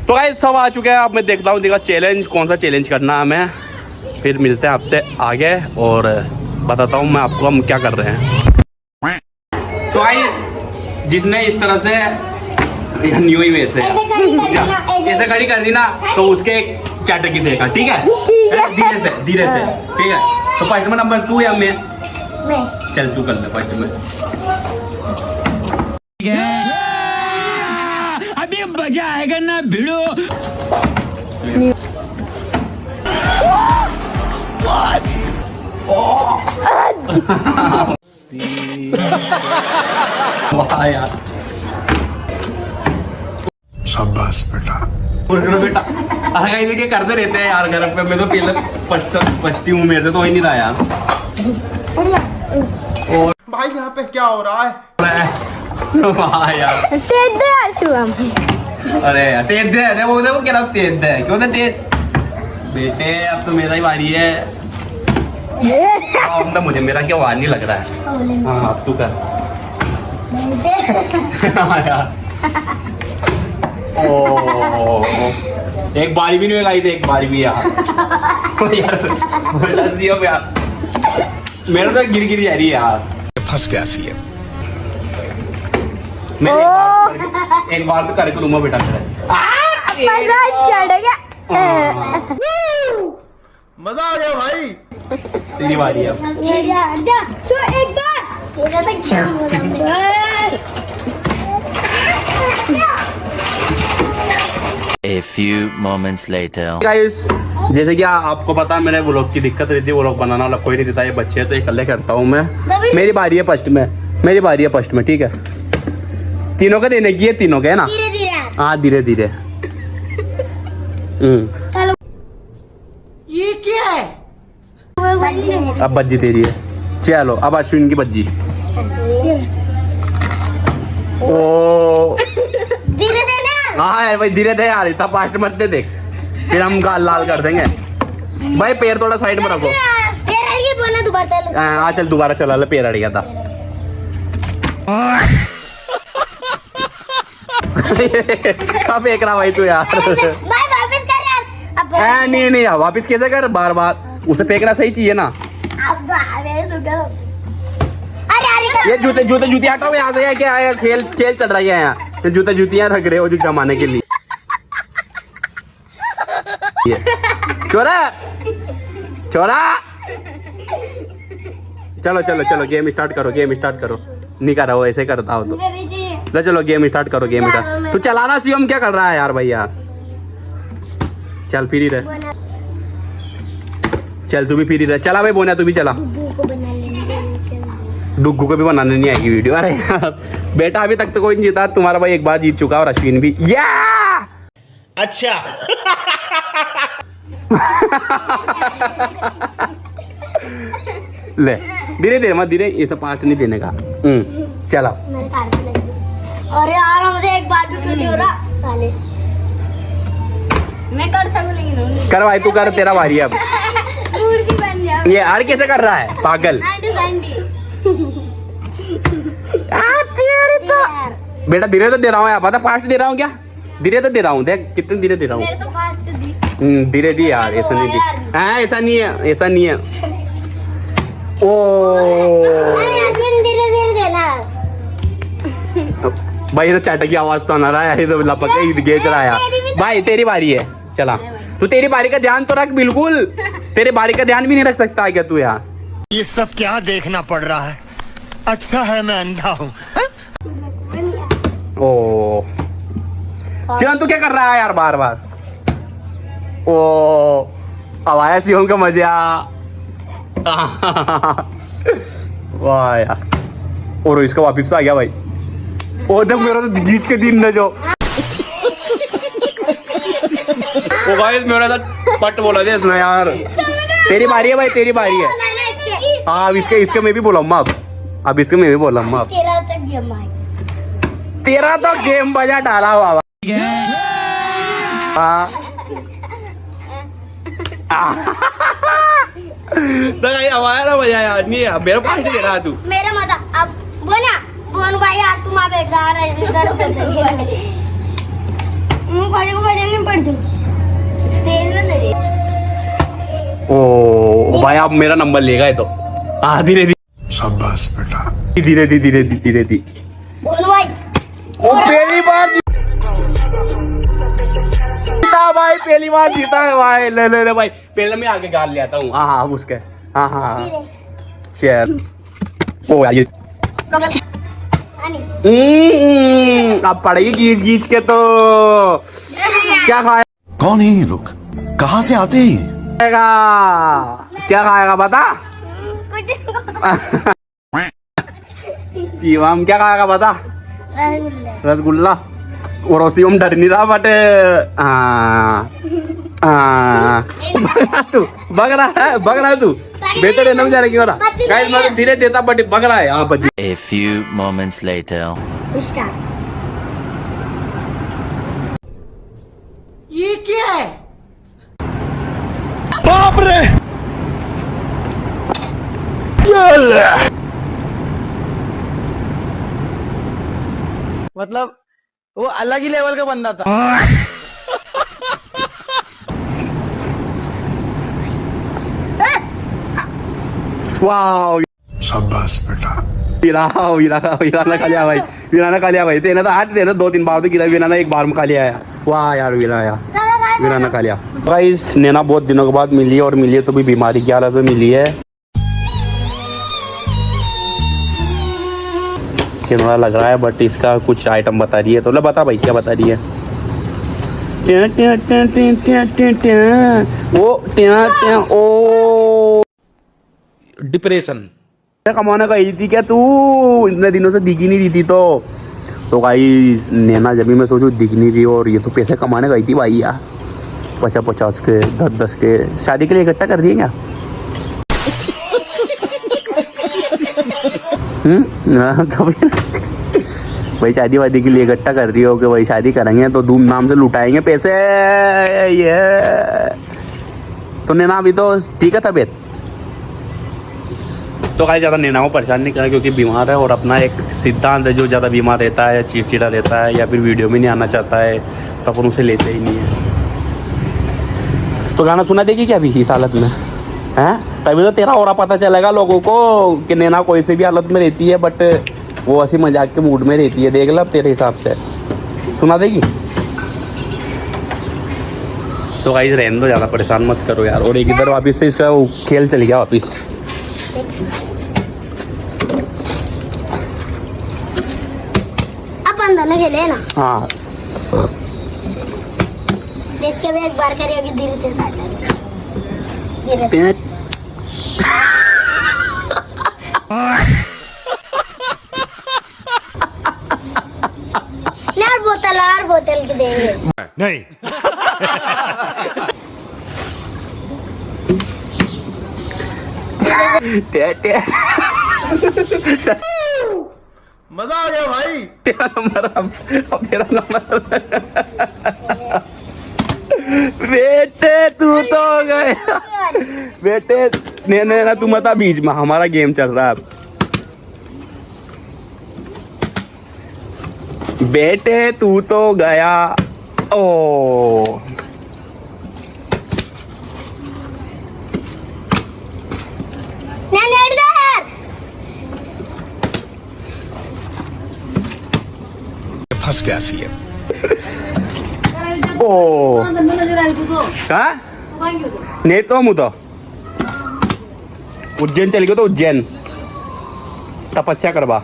तो गाइस सब आ चुके हैं। अब मैं देखता हूँ देखा चैलेंज कौन सा चैलेंज करना है हमें। फिर मिलते हैं आपसे आगे और बताता हूँ मैं आपको हम क्या कर रहे हैं। तो गाइस जिसने इस तरह से न्यू ही वैसे ऐसे खड़ी कर दी ना तो उसके एक चटकी देगा, ठीक है? धीरे से ठीक है। तो फर्स्ट में नंबर 2 या मैं चल तू कर ले फर्स्ट में। अभी मजा आएगा ना भिड़ो। वाह यार, शाबाश बेटा। बेटा अरे ये करते रहते हैं यार घर पे। मैं तो पहले फर्स्ट हूँ, मेरे से तो ही नहीं रहा यार। और भाई यहाँ पे क्या हो रहा है? वाह यार, अरे यार तेज दे वो देखो क्या तेज दे क्यों ना तेज। बेटे अब तो मेरा ही बारी है। अब तो मुझे मेरा क्या वार नहीं लग रहा है। हाँ अब तू कर। हाँ यार, ओ एक बारी भी नहीं लगाई थी, एक बारी भी यार। यार मेरा तो गिर जा रही है यार। फंस गया सी है। मैं एक बार तो करके रूमा बेटा मजा आ गया भाई। तेरी बारी है। A few moments later. Guys जैसे कि आपको पता है मेरे व्लॉग की दिक्कत रहती है, व्लॉग बनाना वाला कोई नहीं देता, ये बच्चे हैं तो अकेले करता हूँ मैं। मेरी बारी है फर्स्ट में, ठीक है? तीनों का देने की है, तीनों के है ना? हाँ धीरे धीरे। ये क्या है? अब बज्जी तेरी है। चलो अब अश्विन की बज्जी। ओ धीरे देना। हाँ यार भाई धीरे दे यार, इतना फास्ट मत दे, देख फिर हम गाल लाल कर देंगे। भाई पैर थोड़ा साइड में रखो। हाँ चल दोबारा चला ले, पैर अड़ गया था। कब फेंक रहा भाई तू यार? नहीं वापिस कैसे कर, बार बार उसे फेंकना सही चाहिए ना। ये जूते हटाओ यहाँ से। क्या है खेल चल रहा है यहाँ, तो जूतियां रख रहे हो जो जमाने के लिए। छोरा चलो गेम स्टार्ट करो। नहीं कर रहा हो ऐसे करता हो तो चलो गेम स्टार्ट करो। तू चलाना सीएम क्या कर रहा है यार भैया? चल फ्री रह, चल तू भी फ्री रह। चला भाई बोना तू भी चला। डुग्गू को भी बनाने नहीं आएगी वीडियो। अरे यार बेटा अभी तक तो कोई नहीं जीता, तुम्हारा भाई एक बार जीत चुका और अश्विन भी। या अच्छा। ले धीरे मत, धीरे ये सब पार्ट नहीं देने का। चला। अरे यार मुझे एक बार भी नहीं हो रहा साले। मैं कर सकूं लेकिन कर भाई तू कर, तेरा बारी है अब। मूर्ति बन जा। ये यार कैसे कर रहा है पागल? बेटा धीरे तो दे रहा हूँ यार, पता फास्ट दे रहा हूँ क्या? धीरे तो दे रहा हूँ, देख कितने धीरे दे रहा हूँ। तो फास्ट दी। धीरे दी यार, ऐसा नहीं दी। हाँ ऐसा नहीं है। ओ धीरे देना। भाई तो चाटा की आवाज तो आ रहा है, तो लपक के गेच रहा है। भाई तेरी बारी है, चला। तू तेरी बारी का ध्यान तो रख, बिल्कुल तेरे बारी का ध्यान भी नहीं रख सकता क्या तू यार? ये सब क्या देखना पड़ रहा है? अच्छा है मैं अंधा हूँ। ओ शिवम तू क्या कर रहा है यार बार बार? ओ अब आया शिवम का मजा। वाह यार, और इसका वापिस आ गया भाई। ओ देख मेरा तो जीत के दिन न जो। ओ भाई मेरा तो पट बोला दे इसमें यार। तेरी बारी है भाई, तेरी बारी है। हाँ अब इसके मैं भी बोलाऊंगा अब इसके मैं भी बोलाऊंगा अब। तेरा तो गेम बजा डाला हुआ। तो हमारा मजा यार नहीं है, मेरा पार्टी दे रहा तू। मेरा मजा अब बोन भाई यार तुम आ बैठ जा रहे इधर। मुझे को बजाने पड़ दूं तेल में लगे ओ भाई आप मेरा नंबर लेगा ये तो। हाँ धीरे धीरे शाबाश बेटा। धीरे धीरे धीरे धीरे। बोलो भाई ओ पहली बार जीता भाई, पहली बार जीता है भाई। ले भाई, पहले मैं आगे गाल ले आता हूँ। हाँ उसके हाँ चल। ओ यार ये अब पड़ेगी खींच खींच के तो। क्या खाएगा? कौन है ये लोग? कहाँ से आते हैं? क्या खाएगा बता? जीवाम क्या खाएगा बता? रसगुल्ला। और उसी में डर नहीं रहा बट तू बग रहा है तू। बेटर रहना में जाने की वाला गाइस, मैं धीरे देता बट बग रहा है। हाँ बजी। A few moments later. बाप रे। मतलब वो अलग ही लेवल का बंदा था। वाह शाबाश बेटा। वीराना खा लिया भाई, वीराना खा लिया भाई। तेने तो आज तेने 2-3 बार तो गिरा, वीराना एक बार में खा लिया है। वाह यार वीराना खा लिया। गाइस नैना बहुत दिनों के बाद मिली है, और मिली है तो भी बीमारी की हालत में मिली है। कैमरा लग रहा है बट इसका कुछ आइटम बता रही है, तो ले बता भाई क्या बता रही है। ओ डिप्रेशन कमाने गई थी क्या तू? इतने दिनों से दिख ही नहीं रही थी। तो गाइस नैना जब भी मैं सोचूं दिख नहीं रही, और ये तो पैसे कमाने गई थी भाई यार। 50-50 के 10-10 के शादी के लिए इकट्ठा कर दिए क्या? तो भाई शादी वादी के लिए इकट्ठा कर रही हो कि भाई शादी करेंगे तो धूमधाम से लुटाएंगे पैसे ये। तो नैना अभी तो ठीक है तबीयत? तो गाइस ज़्यादा नैना को परेशान नहीं करना क्योंकि बीमार है, और अपना एक सिद्धांत है जो ज़्यादा बीमार रहता है या चिड़चिड़ा रहता है या फिर वीडियो में नहीं आना चाहता है तो अपन उसे लेते ही नहीं है। तो गाना सुना देगी क्या अभी इस हालत में? हैं तभी तो तेरा और पता चलेगा लोगों को कि नैना कोई से भी हालत में रहती है बट वो हंसी मजाक के मूड में रहती है। देख लो अब तेरे हिसाब से सुना देगी। तो गाइस रहने दो, ज़्यादा परेशान मत करो यार। और एक इधर वापस से इसका वो खेल चल गया वापस। अपन दोनों खेले ना। हाँ देख के भी एक बार करिए धीरे से स्टार्ट करें। धीरे से। यार बोतल की देंगे नहीं। मजा आ गया भाई। तेरा नंबर अब तेरा नंबर। बेटे तू तो गया बेटे। नैना तू मत बीच में, हमारा गेम चल रहा है अब। बेटे तू तो गया। ओ फंस गया सीएम। ओ हाँ नहीं तो मुझे उज्जैन चली गयो तो उज्जैन तपस्या करवा।